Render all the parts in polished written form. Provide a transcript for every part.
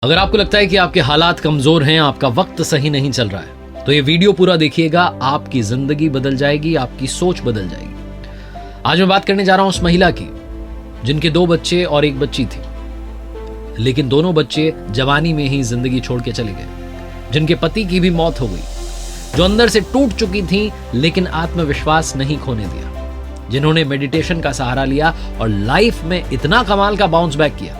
अगर आपको लगता है कि आपके हालात कमजोर हैं, आपका वक्त सही नहीं चल रहा है, तो ये वीडियो पूरा देखिएगा। आपकी जिंदगी बदल जाएगी, आपकी सोच बदल जाएगी। आज मैं बात करने जा रहा हूं उस महिला की जिनके 2 बच्चे और 1 बच्ची थी, लेकिन दोनों बच्चे जवानी में ही जिंदगी छोड़ के चले गए, जिनके पति की भी मौत हो गई, जो अंदर से टूट चुकी थी लेकिन आत्मविश्वास नहीं खोने दिया, जिन्होंने मेडिटेशन का सहारा लिया और लाइफ में इतना कमाल का बाउंस बैक किया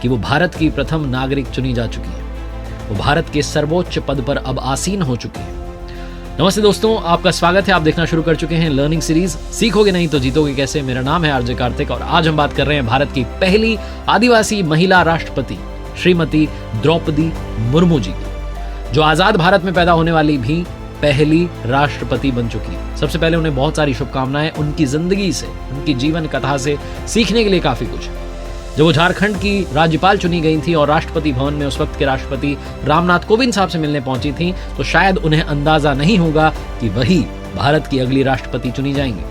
कि वो भारत की प्रथम नागरिक चुनी जा चुकी है। वो भारत के सर्वोच्च पद पर अब आसीन हो चुकी है। नमस्ते दोस्तों, आपका स्वागत है। आप देखना शुरू कर चुके हैं लर्निंग सीरीज सीखोगे नहीं तो जीतोगे कैसे। मेरा नाम है आरजे कार्तिक और आज हम बात कर रहे हैं भारत की पहली आदिवासी महिला राष्ट्रपति श्रीमती द्रौपदी मुर्मू जी की, जो आजाद भारत में पैदा होने वाली भी पहली राष्ट्रपति बन चुकी है। सबसे पहले उन्हें बहुत सारी शुभकामनाएं। उनकी जिंदगी से, उनकी जीवन कथा से सीखने के लिए काफी कुछ। जब वो झारखंड की राज्यपाल चुनी गई थी और राष्ट्रपति भवन में उस वक्त के राष्ट्रपति रामनाथ कोविंद साहब से मिलने पहुंची थी, तो शायद उन्हें अंदाजा नहीं होगा कि वही भारत की अगली राष्ट्रपति चुनी जाएंगी।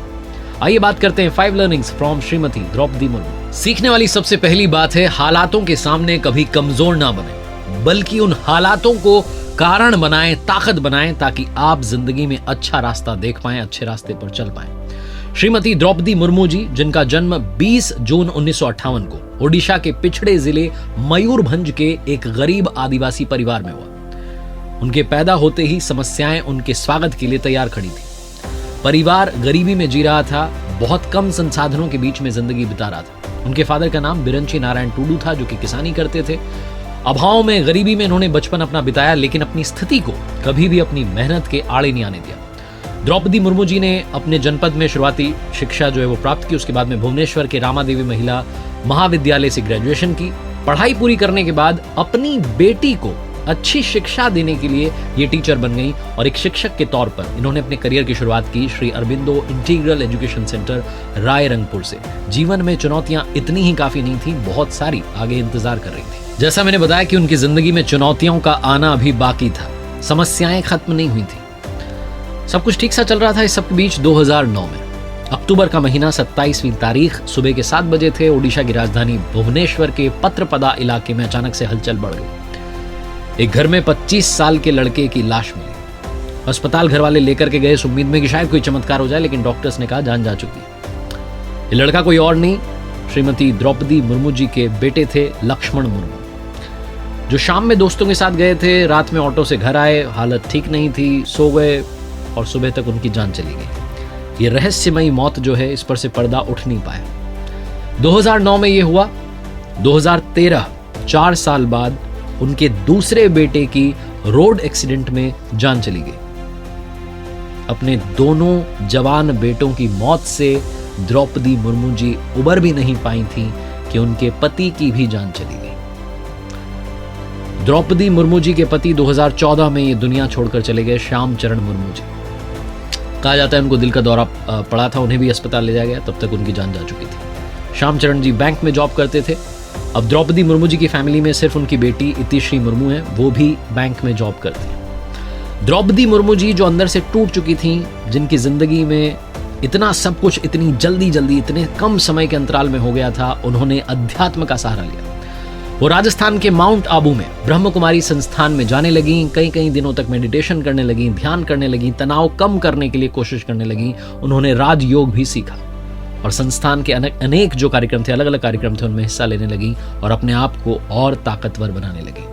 आइए बात करते हैं 5 लर्निंग्स फ्रॉम श्रीमती द्रौपदी मुर्मू। सीखने वाली सबसे पहली बात है, हालातों के सामने कभी कमजोर ना बने, बल्कि उन हालातों को कारण बनाएं, ताकत बनाएं, ताकि आप जिंदगी में अच्छा रास्ता देख पाएं, अच्छे रास्ते पर चल पाएं। श्रीमती द्रौपदी मुर्मू जी, जिनका जन्म 20 जून 1958 को ओडिशा के पिछड़े जिले मयूरभंज के एक गरीब आदिवासी परिवार में हुआ। उनके पैदा होते ही समस्याएं उनके स्वागत के लिए तैयार खड़ी थी। परिवार गरीबी में जी रहा था, बहुत कम संसाधनों के बीच में जिंदगी बिता रहा था। उनके फादर का नाम बिरंची नारायण टुडू था, जो कि किसानी करते थे। अभाव में, गरीबी में इन्होंने बचपन अपना बिताया, लेकिन अपनी स्थिति को कभी भी अपनी मेहनत के आड़े नहीं आने दिया। द्रौपदी मुर्मू जी ने अपने जनपद में शुरुआती शिक्षा जो है वो प्राप्त की। उसके बाद में भुवनेश्वर के रामादेवी महिला महाविद्यालय से ग्रेजुएशन की। पढ़ाई पूरी करने के बाद अपनी बेटी को अच्छी शिक्षा देने के लिए ये टीचर बन गई और एक शिक्षक के तौर पर इन्होंने अपने करियर की शुरुआत की Shri Aurobindo integral education centre Rairangpur से। जीवन में चुनौतियां इतनी ही काफी नहीं थी, बहुत सारी आगे इंतजार कर रही थी। जैसा मैंने बताया कि उनकी जिंदगी में चुनौतियों का आना अभी बाकी था, समस्याएं खत्म नहीं हुई थी, सब कुछ ठीक सा चल रहा था। इस सबके बीच 2009 में अक्टूबर का महीना 27वीं तारीख सुबह के 7 बजे थे। ओडिशा की राजधानी भुवनेश्वर के पत्रपदा इलाके में अचानक से हलचल बढ़ गई। एक घर में 25 साल के लड़के की लाश मिली। अस्पताल घर वाले लेकर के गए इस उम्मीद में कि शायद कोई चमत्कार हो जाए, लेकिन डॉक्टर्स ने कहा जान जा चुकी है। ये लड़का कोई और नहीं, श्रीमती द्रौपदी मुर्मू जी के बेटे थे लक्ष्मण मुर्मू, जो शाम में दोस्तों के साथ गए थे। रात में ऑटो से घर आए, हालत ठीक नहीं थी, सो गए और सुबह तक उनकी जान चली गई। ये रहस्यमयी मौत जो है, इस पर से पर्दा उठ नहीं पाया। 2009 में ये हुआ। 2013, 4 साल बाद उनके दूसरे बेटे की रोड एक्सीडेंट में जान चली गई। अपने दोनों जवान बेटों की मौत से द्रौपदी मुर्मू जी उबर भी नहीं पाई थी कि उनके पति की भी जान चली गई। द्रौपदी मुर्मू जी के पति 2014 में ये दुनिया छोड़कर चले गए, श्याम चरण मुर्मू जी। कहा जाता है उनको दिल का दौरा पड़ा था, उन्हें भी अस्पताल ले जाया गया, तब तक उनकी जान जा चुकी थी। श्याम चरण जी बैंक में जॉब करते थे। अब द्रौपदी मुर्मू जी की फैमिली में सिर्फ उनकी बेटी इतिश्री मुर्मू है, वो भी बैंक में जॉब करती है। द्रौपदी मुर्मू जी जो अंदर से टूट चुकी थी, जिनकी जिंदगी में इतना सब कुछ इतनी जल्दी इतने कम समय के अंतराल में हो गया था, उन्होंने अध्यात्म का सहारा लिया। वो राजस्थान के माउंट आबू में ब्रह्म कुमारी संस्थान में जाने लगी, कई दिनों तक मेडिटेशन करने लगी, ध्यान करने लगी, तनाव कम करने के लिए कोशिश करने लगी। उन्होंने राजयोग भी सीखा और संस्थान के अनेक जो कार्यक्रम थे, अलग अलग कार्यक्रम थे, उनमें हिस्सा लेने लगी और अपने आप को और ताकतवर बनाने लगी।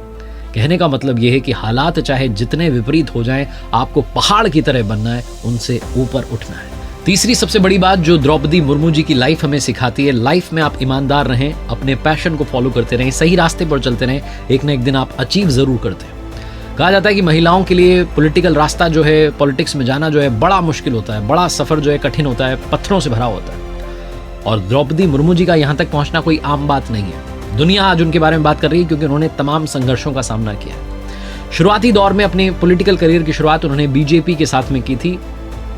कहने का मतलब यह है कि हालात चाहे जितने विपरीत हो जाएं, आपको पहाड़ की तरह बनना है, उनसे ऊपर उठना है। तीसरी सबसे बड़ी बात जो द्रौपदी मुर्मू जी की लाइफ हमें सिखाती है, लाइफ में आप ईमानदार रहें, अपने पैशन को फॉलो करते रहें, सही रास्ते पर चलते रहें, एक न एक दिन आप अचीव जरूर करते हैं। कहा जाता है कि महिलाओं के लिए पॉलिटिकल रास्ता जो है, पॉलिटिक्स में जाना जो है, बड़ा मुश्किल होता है, बड़ा सफर जो है कठिन होता है, पत्थरों से भरा होता है। और द्रौपदी मुर्मू जी का यहाँ तक पहुंचना कोई आम बात नहीं है। दुनिया आज उनके बारे में बात कर रही है क्योंकि उन्होंने तमाम संघर्षों का सामना किया है। शुरुआती दौर में अपने पॉलिटिकल करियर की शुरुआत उन्होंने बीजेपी के साथ में की थी।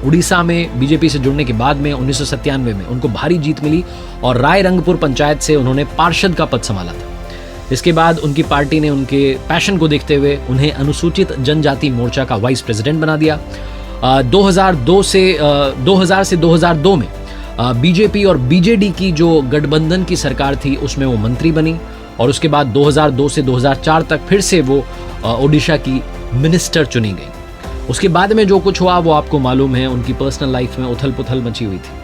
उड़ीसा में बीजेपी से जुड़ने के बाद में 1997 में उनको भारी जीत मिली और रायरंगपुर पंचायत से उन्होंने पार्षद का पद संभाला था। इसके बाद उनकी पार्टी ने उनके पैशन को देखते हुए उन्हें अनुसूचित जनजाति मोर्चा का वाइस प्रेसिडेंट बना दिया। 2000 से 2002 में बीजेपी और बीजेडी की जो गठबंधन की सरकार थी, उसमें वो मंत्री बनी और उसके बाद 2002 से 2004 तक फिर से वो ओडिशा की मिनिस्टर चुनी गई। उसके बाद में जो कुछ हुआ वो आपको मालूम है। उनकी पर्सनल लाइफ में उथल पुथल मची हुई थी।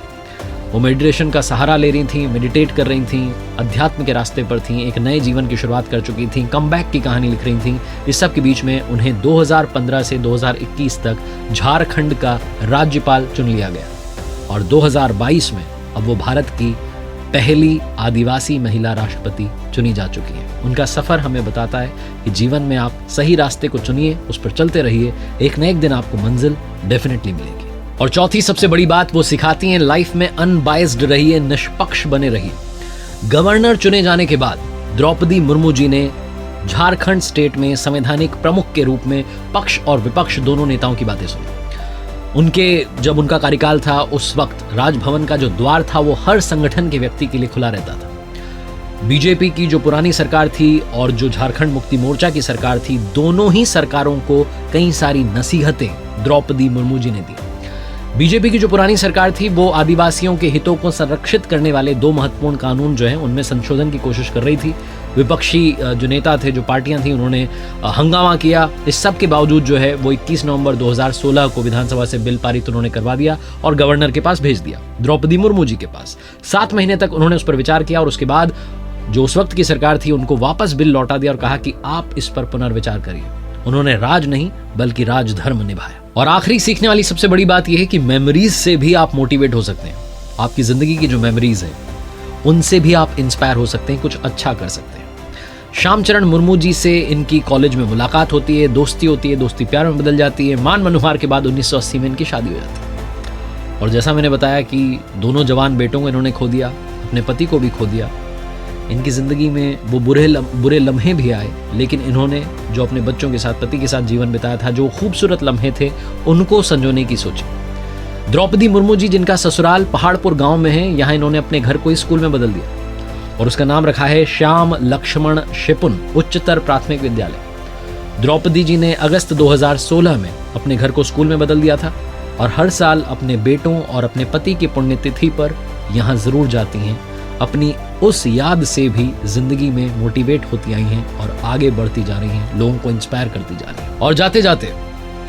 वो मेडिटेशन का सहारा ले रही थी, मेडिटेट कर रही थी, अध्यात्म के रास्ते पर थी, एक नए जीवन की शुरुआत कर चुकी थी, कमबैक की कहानी लिख रही थी। इस सब के बीच में उन्हें 2015 से 2021 तक झारखंड का राज्यपाल चुन लिया गया और 2022 में अब वो भारत की पहली आदिवासी महिला राष्ट्रपति चुनी जा चुकी है। उनका सफर हमें बताता है कि जीवन में आप सही रास्ते को चुनिए, उस पर चलते रहिए, एक न एक दिन आपको मंजिल डेफिनेटली मिलेगी। और चौथी सबसे बड़ी बात वो सिखाती हैं, लाइफ में अनबायस्ड रहिए, निष्पक्ष बने रहिए। गवर्नर चुने जाने के बाद द्रौपदी मुर्मू जी ने झारखंड स्टेट में संवैधानिक प्रमुख के रूप में पक्ष और विपक्ष दोनों नेताओं की बातें सुनी। जब उनका कार्यकाल था उस वक्त राजभवन का जो द्वार था वो हर संगठन के व्यक्ति के लिए खुला रहता था। बीजेपी की जो पुरानी सरकार थी और जो झारखंड मुक्ति मोर्चा की सरकार थी, दोनों ही सरकारों को कई सारी नसीहतें द्रौपदी मुर्मू जी ने दी। बीजेपी की जो पुरानी सरकार थी वो आदिवासियों के हितों को संरक्षित करने वाले 2 महत्वपूर्ण कानून जो हैं उनमें संशोधन की कोशिश कर रही थी। विपक्षी जो नेता थे, जो पार्टियां थी, उन्होंने हंगामा किया। इस सब के बावजूद जो है वो 21 नवंबर 2016 को विधानसभा से बिल पारित उन्होंने करवा दिया और गवर्नर के पास भेज दिया, द्रौपदी मुर्मू जी के पास। 7 महीने तक उन्होंने उस पर विचार किया और उसके बाद जो उस वक्त की सरकार थी उनको वापस बिल लौटा दिया और कहा कि आप इस पर पुनर्विचार करिए। उन्होंने राज नहीं बल्कि राजधर्म निभाया। और आखिरी सीखने वाली सबसे बड़ी बात यह है कि मेमोरीज से भी आप मोटिवेट हो सकते हैं। आपकी जिंदगी की जो मेमोरीज है उनसे भी आप इंस्पायर हो सकते हैं, कुछ अच्छा कर सकते हैं। श्यामचरण मुर्मू जी से इनकी कॉलेज में मुलाकात होती है, दोस्ती होती है, दोस्ती प्यार में बदल जाती है। मान मनोहार के बाद 1980 में इनकी शादी हो जाती है। और जैसा मैंने बताया कि दोनों जवान बेटों को इन्होंने खो दिया, अपने पति को भी खो दिया। इनकी ज़िंदगी में वो बुरे लम्हे भी आए, लेकिन इन्होंने जो अपने बच्चों के साथ, पति के साथ जीवन बिताया था, जो खूबसूरत लम्हे थे, उनको संजोने की सोची। द्रौपदी मुर्मू जी, जिनका ससुराल पहाड़पुर गांव में है, यहाँ इन्होंने अपने घर को स्कूल में बदल दिया और उसका नाम रखा है श्याम लक्ष्मण शिपुन उच्चतर प्राथमिक विद्यालय। द्रौपदी जी ने अगस्त 2016 में अपने घर को स्कूल में बदल दिया था और हर साल अपने बेटों और अपने पति की पुण्यतिथि पर यहाँ जरूर जाती हैं। अपनी उस याद से भी जिंदगी में मोटिवेट होती आई हैं और आगे बढ़ती जा रही हैं, लोगों को इंस्पायर करती जा रही हैं। और जाते जाते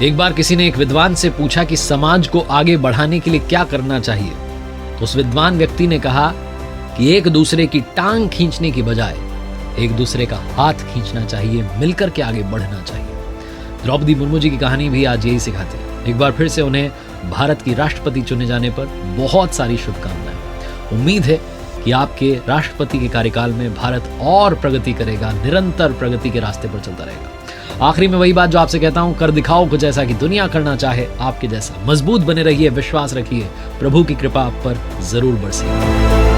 एक बार किसी ने एक विद्वान से पूछा कि समाज को आगे बढ़ाने के लिए क्या करना चाहिए, तो उस विद्वान व्यक्ति ने कहा कि एक दूसरे की टांग खींचने की बजाय एक दूसरे का हाथ खींचना चाहिए, मिलकर के आगे बढ़ना चाहिए। द्रौपदी मुर्मू जी की कहानी भी आज यही सिखाती है। एक बार फिर से उन्हें भारत की राष्ट्रपति चुने जाने पर बहुत सारी शुभकामनाएं। उम्मीद है कि आपके राष्ट्रपति के कार्यकाल में भारत और प्रगति करेगा, निरंतर प्रगति के रास्ते पर चलता रहेगा। आखिरी में वही बात जो आपसे कहता हूं, कर दिखाओ कुछ ऐसा कि दुनिया करना चाहे आपके जैसा। मजबूत बने रहिए, विश्वास रखिए, प्रभु की कृपा आप पर जरूर बरसेगी।